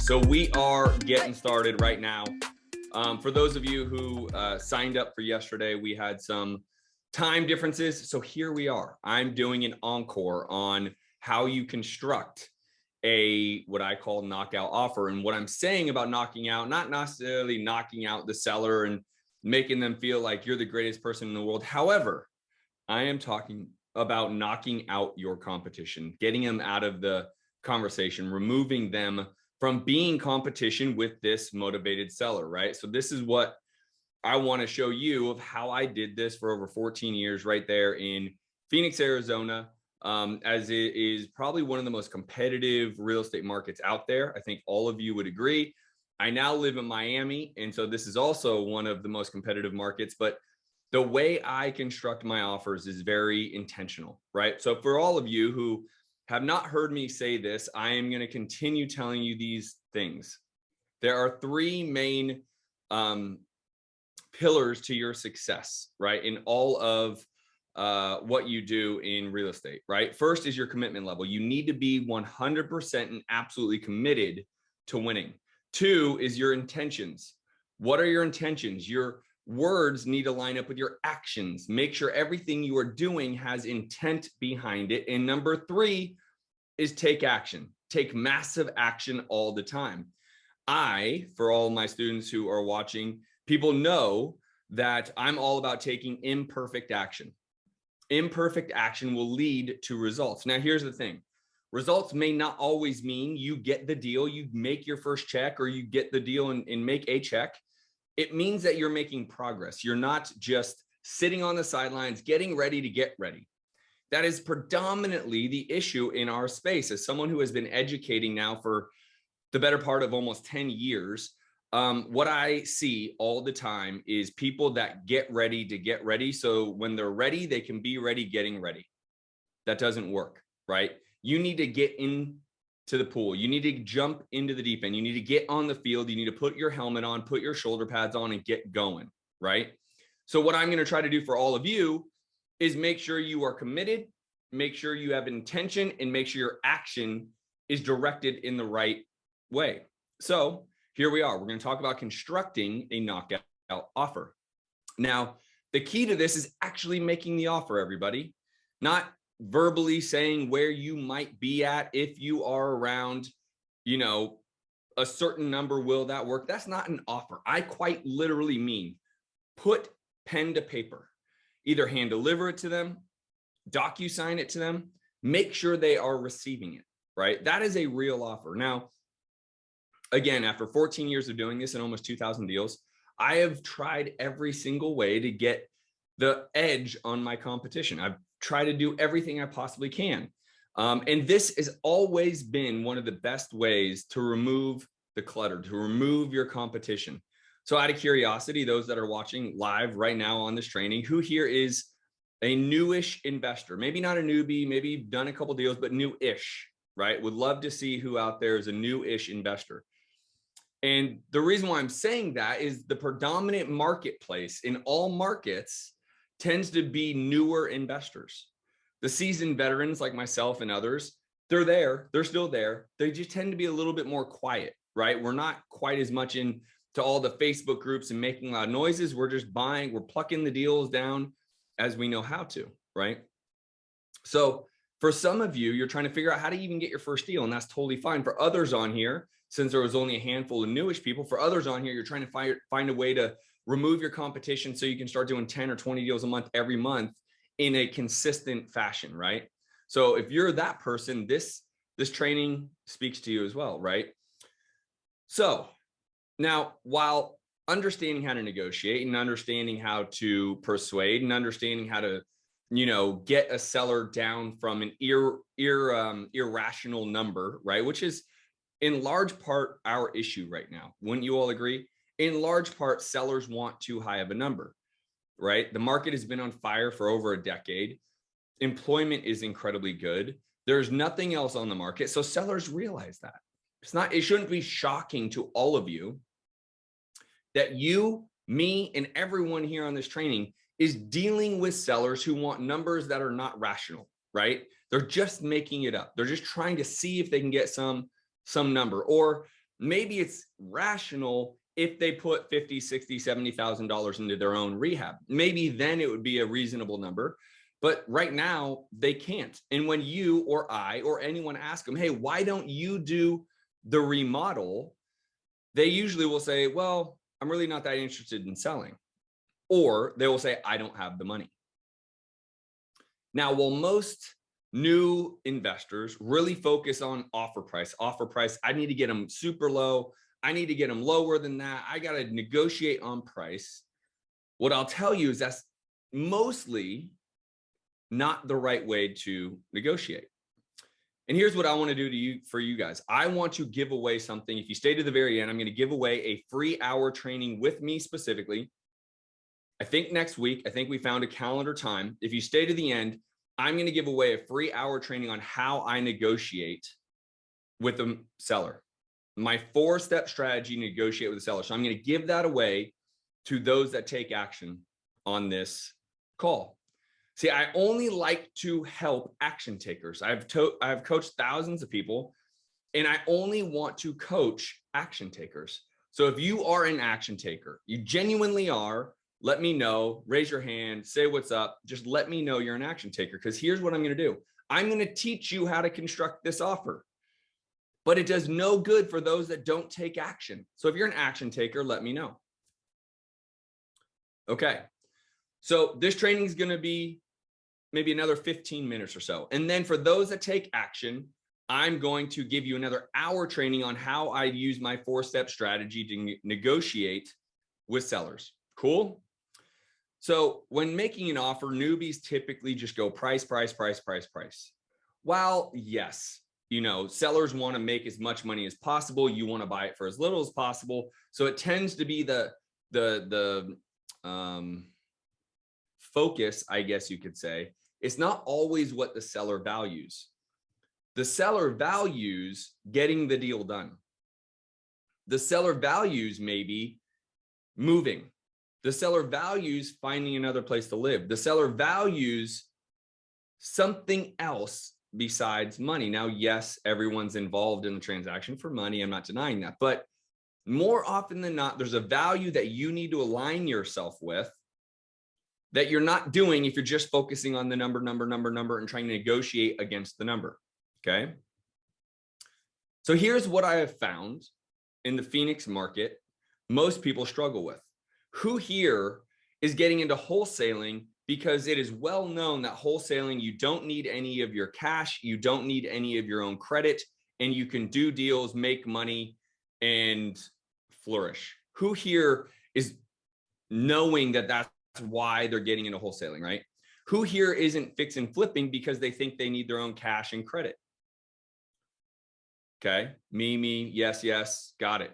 So we are getting started right now. For those of you who signed up for yesterday, we had some time differences. So here we are. I'm doing an encore on how you construct what I call knockout offer. And what I'm saying about knocking out, not necessarily knocking out the seller and making them feel like you're the greatest person in the world. However, I am talking about knocking out your competition, getting them out of the conversation, removing them from being competition with this motivated seller, right? So this is what I want to show you of how I did this for over 14 years right there in Phoenix, Arizona, as it is probably one of the most competitive real estate markets out there. I think all of you would agree. I now live in Miami, and so this is also one of the most competitive markets, but the way I construct my offers is very intentional, right? So for all of you who have not heard me say this, I am going to continue telling you these things. There are three main pillars to your success, right? In all of what you do in real estate, right? First is your commitment level. You need to be 100% and absolutely committed to winning. Two is your intentions. What are your intentions? Your words need to line up with your actions. Make sure everything you are doing has intent behind it. And number three is take action. Take massive action all the time. For all my students who are watching, people know that I'm all about taking imperfect action. Imperfect action will lead to results. Now, here's the thing. Results may not always mean you get the deal, you make your first check, or you get the deal and make a check. It means that you're making progress. You're not just sitting on the sidelines, getting ready to get ready. That is predominantly the issue in our space. As someone who has been educating now for the better part of almost 10 years, what I see all the time is people that get ready to get ready. So when they're ready, they can be ready getting ready. That doesn't work, right? You need to get into the pool. You need to jump into the deep end. You need to get on the field. You need to put your helmet on, put your shoulder pads on, and get going, right? So what I'm going to try to do for all of you is make sure you are committed, make sure you have intention, and make sure your action is directed in the right way. So here we are. We're going to talk about constructing a knockout offer. Now, the key to this is actually making the offer, everybody, not verbally saying where you might be at. If you are around, a certain number, will that work? That's not an offer. I quite literally mean put pen to paper, either hand deliver it to them, DocuSign it to them, make sure they are receiving it, right? That is a real offer. Now, again, after 14 years of doing this and almost 2,000 deals, I have tried every single way to get the edge on my competition. I've tried to do everything I possibly can. And this has always been one of the best ways to remove the clutter, to remove your competition. So out of curiosity, those that are watching live right now on this training, who here is a newish investor? Maybe not a newbie, maybe you've done a couple deals, but new-ish, right? Would love to see who out there is a new-ish investor. And the reason why I'm saying that is the predominant marketplace in all markets tends to be newer investors. The seasoned veterans like myself and others, they're there, they're still there. They just tend to be a little bit more quiet, right? We're not quite as much into all the Facebook groups and making loud noises. We're just buying, we're plucking the deals down as we know how to, right? So for some of you, you're trying to figure out how to even get your first deal, and that's totally fine. For others on here, since there was only a handful of newish people, for others on here, you're trying to find a way to remove your competition so you can start doing 10 or 20 deals a month every month in a consistent fashion, right? So if you're that person, this training speaks to you as well, right? So now, while understanding how to negotiate and understanding how to persuade and understanding how to, get a seller down from an irrational number, right? Which is in large part our issue right now. Wouldn't you all agree? In large part, sellers want too high of a number, right? The market has been on fire for over a decade. Employment is incredibly good. There's nothing else on the market. So sellers realize that. It shouldn't be shocking to all of you that you, me, and everyone here on this training is dealing with sellers who want numbers that are not rational, right? They're just making it up. They're just trying to see if they can get some number, or Maybe it's rational if they put $50,000, $60,000, $70,000 into their own rehab. Maybe then it would be a reasonable number. But right now they can't. And when you or I or anyone ask them, hey, why don't you do the remodel? They usually will say, well, I'm really not that interested in selling. Or they will say, I don't have the money. Now, while most new investors really focus on offer price, I need to get them super low. I need to get them lower than that. I got to negotiate on price. What I'll tell you is that's mostly not the right way to negotiate. And here's what I want to do for you guys. I want to give away something. If you stay to the very end, I'm going to give away a free hour training with me specifically. I think next week, I think we found a calendar time. If you stay to the end, I'm going to give away a free hour training on how I negotiate with a seller. My 4-step strategy to negotiate with a seller. So I'm going to give that away to those that take action on this call. See, I only like to help action takers. I've coached thousands of people, and I only want to coach action takers. So if you are an action taker, you genuinely are, let me know, raise your hand, say what's up. Just let me know you're an action taker, because here's what I'm going to do. I'm going to teach you how to construct this offer, but it does no good for those that don't take action. So if you're an action taker, let me know. Okay. So this training is going to be maybe another 15 minutes or so. And then for those that take action, I'm going to give you another hour training on how I use my 4-step strategy to negotiate with sellers. Cool? So when making an offer, newbies typically just go price. While yes, you know, sellers want to make as much money as possible. You want to buy it for as little as possible. So it tends to be the focus, I guess you could say. It's not always what the seller values. The seller values getting the deal done. The seller values maybe moving. The seller values finding another place to live. The seller values something else besides money. Now, yes, everyone's involved in the transaction for money. I'm not denying that. But more often than not, there's a value that you need to align yourself with that you're not doing if you're just focusing on the number, and trying to negotiate against the number, okay? So here's what I have found in the Phoenix market most people struggle with. Who here is getting into wholesaling because it is well known that wholesaling, you don't need any of your cash, you don't need any of your own credit, and you can do deals, make money, and flourish? Who here is knowing that that's why they're getting into wholesaling, right? Who here isn't fix and flipping because they think they need their own cash and credit? Okay, me, yes, got it.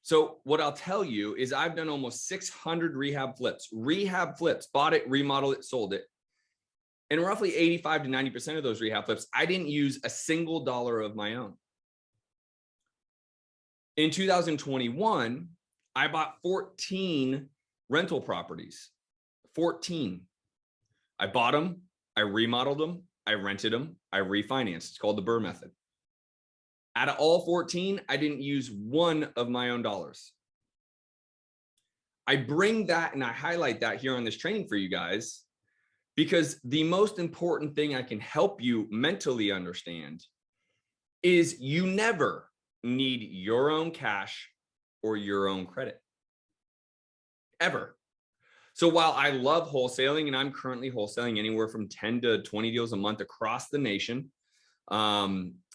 So what I'll tell you is I've done almost 600 rehab flips, bought it, remodeled it, sold it. And roughly 85 to 90% of those rehab flips, I didn't use a single dollar of my own. In 2021, I bought 14 rental properties, 14. I bought them, I remodeled them, I rented them, I refinanced. It's called the Bur Method. Out of all 14, I didn't use one of my own dollars. I bring that and I highlight that here on this training for you guys, because the most important thing I can help you mentally understand is you never need your own cash or your own credit, ever. So while I love wholesaling, and I'm currently wholesaling anywhere from 10 to 20 deals a month across the nation,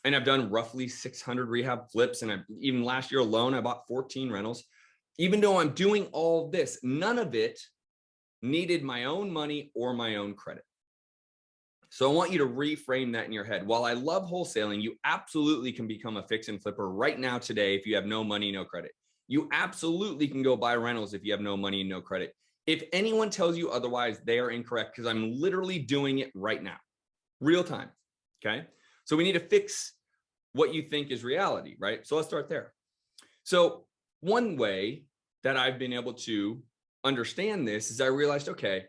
and I've done roughly 600 rehab flips, and even last year alone, I bought 14 rentals. Even though I'm doing all this, none of it needed my own money or my own credit. So I want you to reframe that in your head. While I love wholesaling, you absolutely can become a fix and flipper right now today if you have no money, no credit. You absolutely can go buy rentals if you have no money and no credit. If anyone tells you otherwise, they are incorrect, because I'm literally doing it right now, real time, okay? So we need to fix what you think is reality, right? So let's start there. So one way that I've been able to understand this is I realized, okay,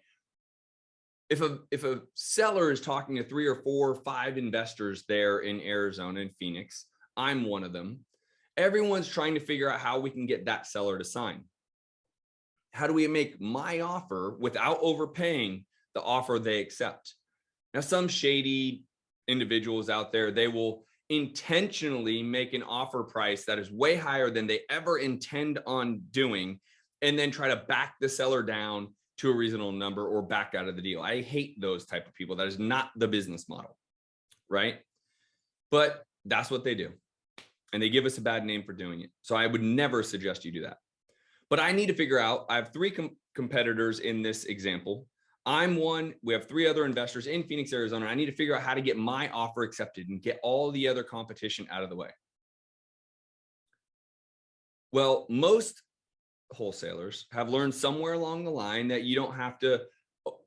if a seller is talking to 3 or 4 or 5 investors there in Arizona and Phoenix, I'm one of them, Everyone's trying to figure out how we can get that seller to sign. How do we make my offer without overpaying the offer they accept? Now, some shady individuals out there, they will intentionally make an offer price that is way higher than they ever intend on doing, and then try to back the seller down to a reasonable number or back out of the deal. I hate those type of people. That is not the business model, right? But that's what they do. And they give us a bad name for doing it. So I would never suggest you do that. But I need to figure out, I have three competitors in this example. I'm one, we have three other investors in Phoenix, Arizona. I need to figure out how to get my offer accepted and get all the other competition out of the way. Well, most wholesalers have learned somewhere along the line that you don't have to,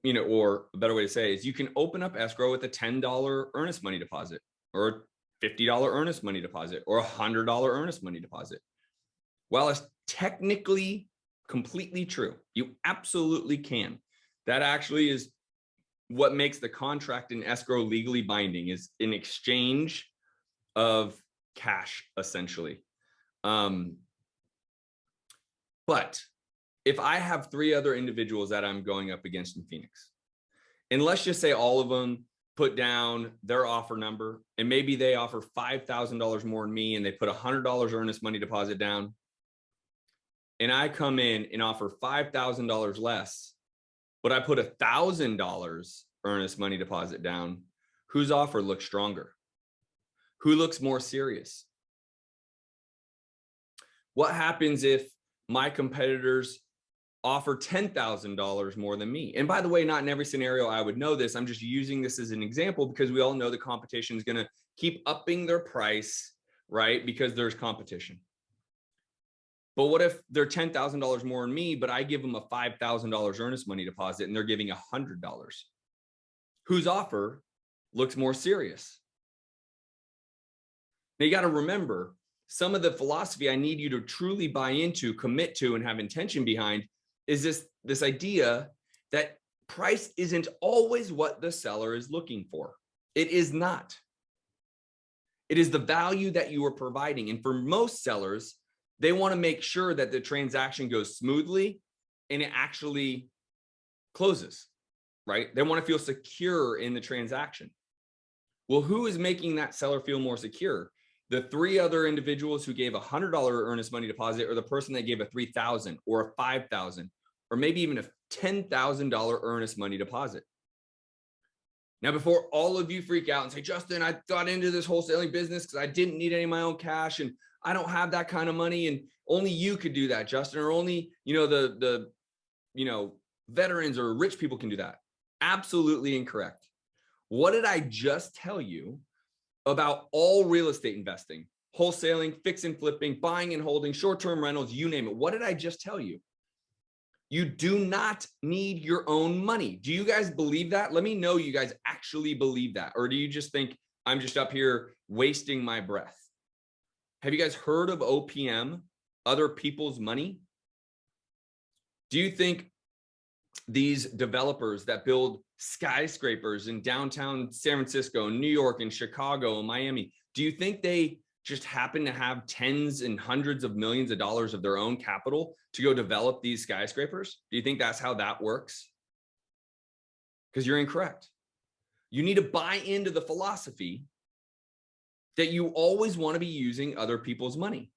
or a better way to say is you can open up escrow with a $10 earnest money deposit or $50 earnest money deposit or $100 earnest money deposit. While it's technically completely true, you absolutely can. That actually is what makes the contract in escrow legally binding, is an exchange of cash, essentially. But if I have three other individuals that I'm going up against in Phoenix, and let's just say all of them put down their offer number, and maybe they offer $5,000 more than me, and they put $100 earnest money deposit down, and I come in and offer $5,000 less, but I put $1,000 earnest money deposit down, whose offer looks stronger? Who looks more serious? What happens if my competitors offer $10,000 more than me? And by the way, not in every scenario I would know this. I'm just using this as an example because we all know the competition is going to keep upping their price, right? Because there's competition. But what if they're $10,000 more than me, but I give them a $5,000 earnest money deposit and they're giving $100? Whose offer looks more serious? Now you got to remember, some of the philosophy I need you to truly buy into, commit to, and have intention behind is this idea that price isn't always what the seller is looking for. It is not. It is the value that you are providing. And for most sellers, they want to make sure that the transaction goes smoothly and it actually closes, right? They want to feel secure in the transaction. Well, who is making that seller feel more secure? The three other individuals who gave $100 earnest money deposit, or the person that gave a $3,000 or a $5,000, or maybe even a $10,000 earnest money deposit. Now, before all of you freak out and say, Justin, I got into this wholesaling business because I didn't need any of my own cash and I don't have that kind of money, and only you could do that, Justin, or only, the veterans or rich people can do that. Absolutely incorrect. What did I just tell you about all real estate investing, wholesaling, fix and flipping, buying and holding, short-term rentals, you name it? What did I just tell you? You do not need your own money. Do you guys believe that? Let me know you guys actually believe that. Or do you just think I'm just up here wasting my breath? Have you guys heard of OPM, other people's money? Do you think these developers that build skyscrapers in downtown San Francisco, New York, and Chicago, and Miami, do you think they just happen to have tens and hundreds of millions of dollars of their own capital to go develop these skyscrapers? Do you think that's how that works? Because you're incorrect. You need to buy into the philosophy that you always want to be using other people's money.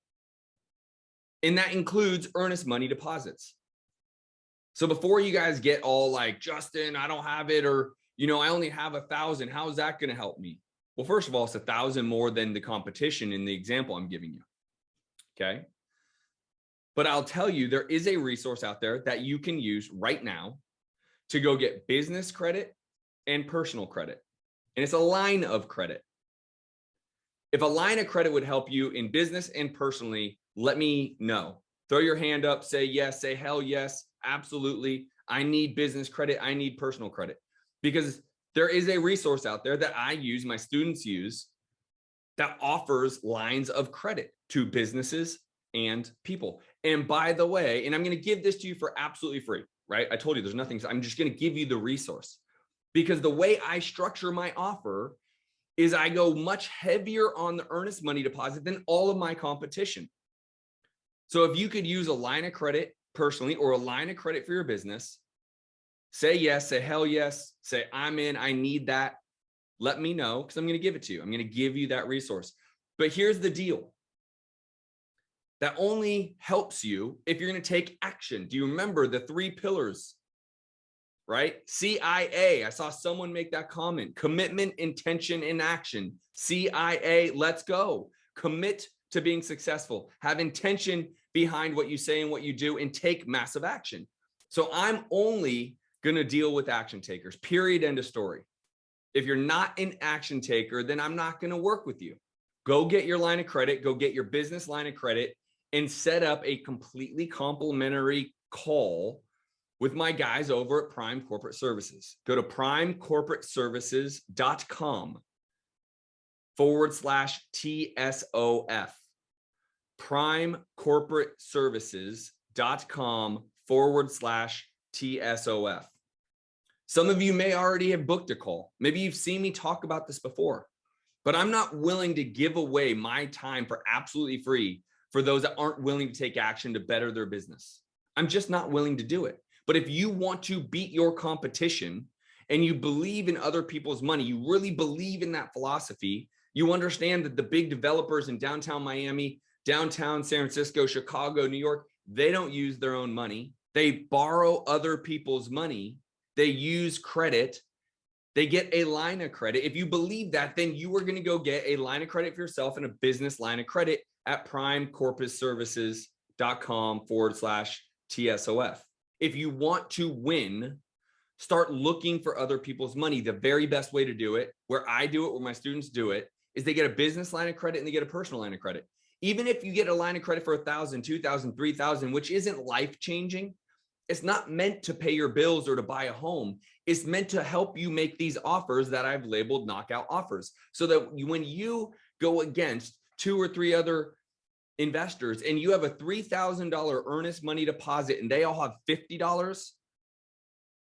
And that includes earnest money deposits. So before you guys get all like, Justin, I don't have it, or, I only have 1,000. How is that going to help me? Well, first of all, it's 1,000 more than the competition in the example I'm giving you. Okay. But I'll tell you, there is a resource out there that you can use right now to go get business credit and personal credit. And it's a line of credit. If a line of credit would help you in business and personally, let me know. Throw your hand up, say yes, say hell yes, absolutely. I need business credit. I need personal credit, because there is a resource out there that I use, my students use, that offers lines of credit to businesses and people. And by the way, and I'm going to give this to you for absolutely free, right? I told you there's nothing. I'm just going to give you the resource, because the way I structure my offer is I go much heavier on the earnest money deposit than all of my competition. So if you could use a line of credit personally or a line of credit for your business, say yes, say hell yes, say I'm in, I need that. Let me know because I'm going to give it to you. I'm going to give you that resource. But here's the deal. That only helps you if you're going to take action. Do you remember the 3 pillars? Right? CIA. I saw someone make that comment. Commitment, intention, and action. CIA, let's go. Commit to being successful. Have intention behind what you say and what you do, and take massive action. So I'm only going to deal with action takers, period, end of story. If you're not an action taker, then I'm not going to work with you. Go get your line of credit, go get your business line of credit, and set up a completely complimentary call with my guys over at Prime Corporate Services. Go to primecorporateservices.com/TSOF. primecorporateservices.com/TSOF. Some of you may already have booked a call. Maybe you've seen me talk about this before, but I'm not willing to give away my time for absolutely free for those that aren't willing to take action to better their business. I'm just not willing to do it. But if you want to beat your competition and you believe in other people's money, you really believe in that philosophy, you understand that the big developers in downtown Miami, downtown San Francisco, Chicago, New York, they don't use their own money. They borrow other people's money. They use credit. They get a line of credit. If you believe that, then you are going to go get a line of credit for yourself and a business line of credit at primecorporateservices.com/TSOF. If you want to win, start looking for other people's money. The very best way to do it, where I do it, where my students do it, is they get a business line of credit and they get a personal line of credit. Even if you get a line of credit for $1,000, $2,000, $3,000, which isn't life-changing, it's not meant to pay your bills or to buy a home. It's meant to help you make these offers that I've labeled knockout offers, so that when you go against 2 or 3 other investors and you have a $3,000 earnest money deposit and they all have $50,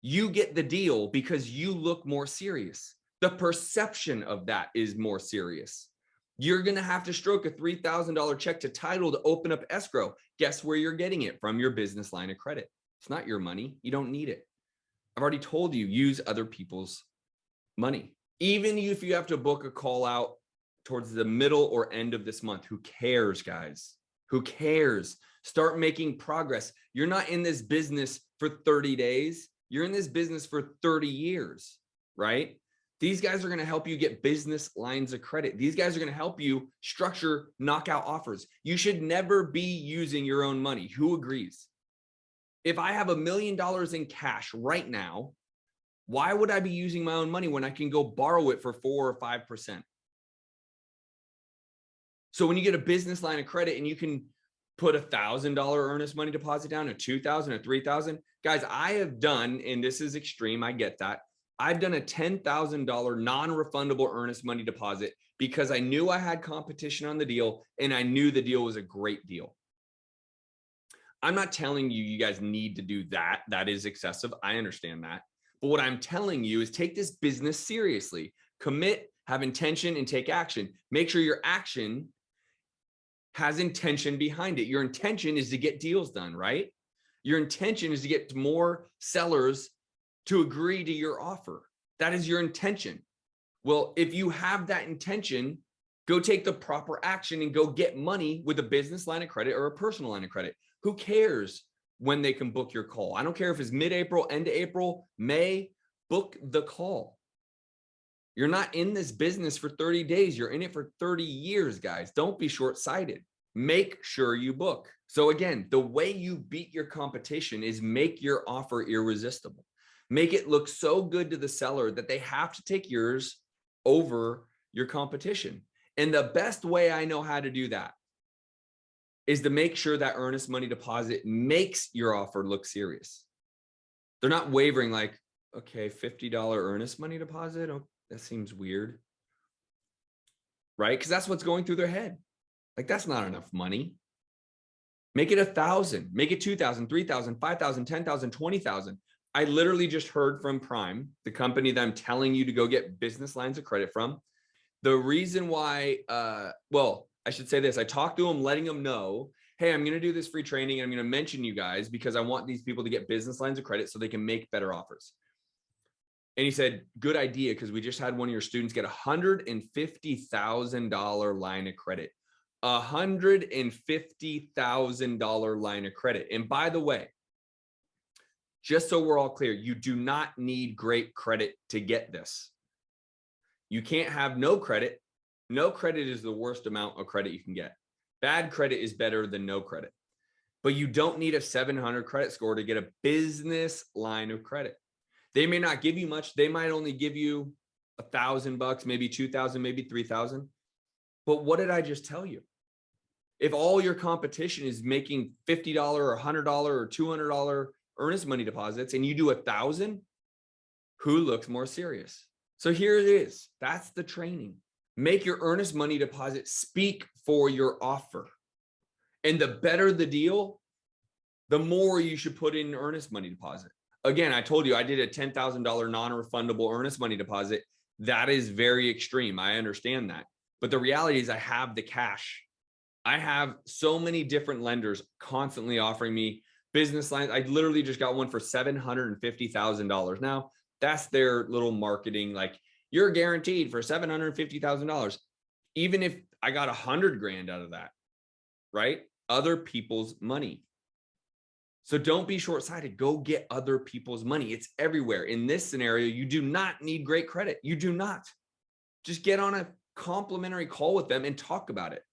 you get the deal because you look more serious. The perception of that is more serious. You're going to have to stroke a $3,000 check to title to open up escrow. Guess where you're getting it? From your business line of credit. It's not your money. You don't need it. I've already told you, use other people's money. Even if you have to book a call out towards the middle or end of this month, who cares, guys? Who cares? Start making progress. You're not in this business for 30 days. You're in this business for 30 years, right? These guys are going to help you get business lines of credit. These guys are going to help you structure knockout offers. You should never be using your own money. Who agrees? If I have $1 million in cash right now, why would I be using my own money when I can go borrow it for 4 or 5%? So when you get a business line of credit and you can put $1,000 earnest money deposit down, a $2,000, a $3,000, guys, I have done, and this is extreme, I get that. I've done a $10,000 non-refundable earnest money deposit because I knew I had competition on the deal and I knew the deal was a great deal. I'm not telling you, you guys need to do that. That is excessive. I understand that. But what I'm telling you is take this business seriously. Commit, have intention, and take action. Make sure your action has intention behind it. Your intention is to get deals done, right? Your intention is to get more sellers to agree to your offer. That is your intention. Well, if you have that intention, go take the proper action and go get money with a business line of credit or a personal line of credit. Who cares when they can book your call? I don't care if it's mid-April, end of April, May, book the call. You're not in this business for 30 days. You're in it for 30 years, guys. Don't be short-sighted. Make sure you book. So again, the way you beat your competition is make your offer irresistible. Make it look so good to the seller that they have to take yours over your competition. And the best way I know how to do that is to make sure that earnest money deposit makes your offer look serious. They're not wavering like, okay, $50 earnest money deposit. Oh, that seems weird. Right? Because that's what's going through their head. Like, that's not enough money. Make it 1,000, make it 2,000, 3,000, 5,000, 10,000, 20,000. I literally just heard from Prime, the company that I'm telling you to go get business lines of credit from. The reason why, well, I should say this. I talked to him, letting him know, hey, I'm going to do this free training. I'm going to mention you guys because I want these people to get business lines of credit so they can make better offers. And he said, good idea, because we just had one of your students get $150,000 line of credit. $150,000 line of credit. And by the way, just so we're all clear, you do not need great credit to get this. You can't have no credit. No credit is the worst amount of credit you can get. Bad credit is better than no credit. But you don't need a 700 credit score to get a business line of credit. They may not give you much. They might only give you $1,000, maybe 2,000, maybe 3,000. But what did I just tell you? If all your competition is making $50 or $100 or $200 earnest money deposits and you do 1,000, who looks more serious? So here it is. That's the training. Make your earnest money deposit speak for your offer. And the better the deal, the more you should put in earnest money deposit. Again, I told you I did a $10,000 non-refundable earnest money deposit. That is very extreme. I understand that. But the reality is I have the cash. I have so many different lenders constantly offering me business lines. I literally just got one for $750,000. Now, that's their little marketing, like you're guaranteed for $750,000. Even if I got 100 grand out of that, right? Other people's money. So don't be short-sighted. Go get other people's money. It's everywhere. In this scenario, you do not need great credit. You do not. Just get on a complimentary call with them and talk about it.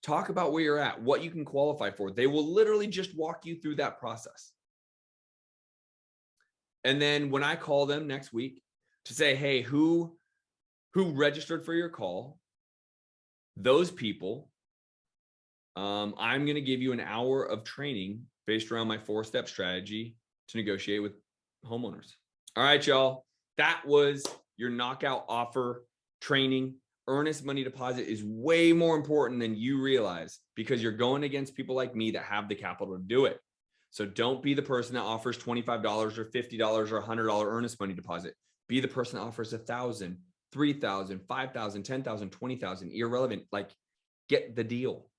Talk about where you're at, what you can qualify for. They will literally just walk you through that process. And then when I call them next week to say, hey, who registered for your call, those people, I'm going to give you an hour of training based around my 4-step strategy to negotiate with homeowners. All right, y'all. That was your knockout offer training. Earnest money deposit is way more important than you realize because you're going against people like me that have the capital to do it. So don't be the person that offers $25 or $50 or $100 earnest money deposit. Be the person that offers 1,000, 3,000, 5,000, 10,000, 20,000, irrelevant. Like, get the deal.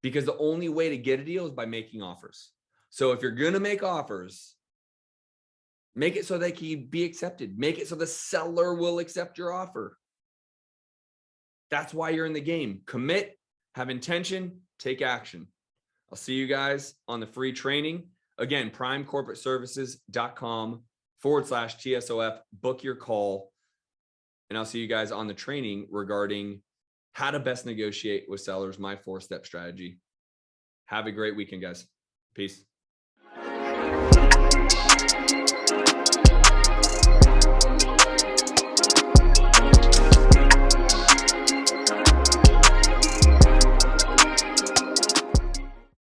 Because the only way to get a deal is by making offers. So if you're going to make offers, make it so they can be accepted. Make it so the seller will accept your offer. That's why you're in the game. Commit, have intention, take action. I'll see you guys on the free training. Again, primecorporateservices.com/TSOF. Book your call. And I'll see you guys on the training regarding how to best negotiate with sellers, my 4-step strategy. Have a great weekend, guys. Peace.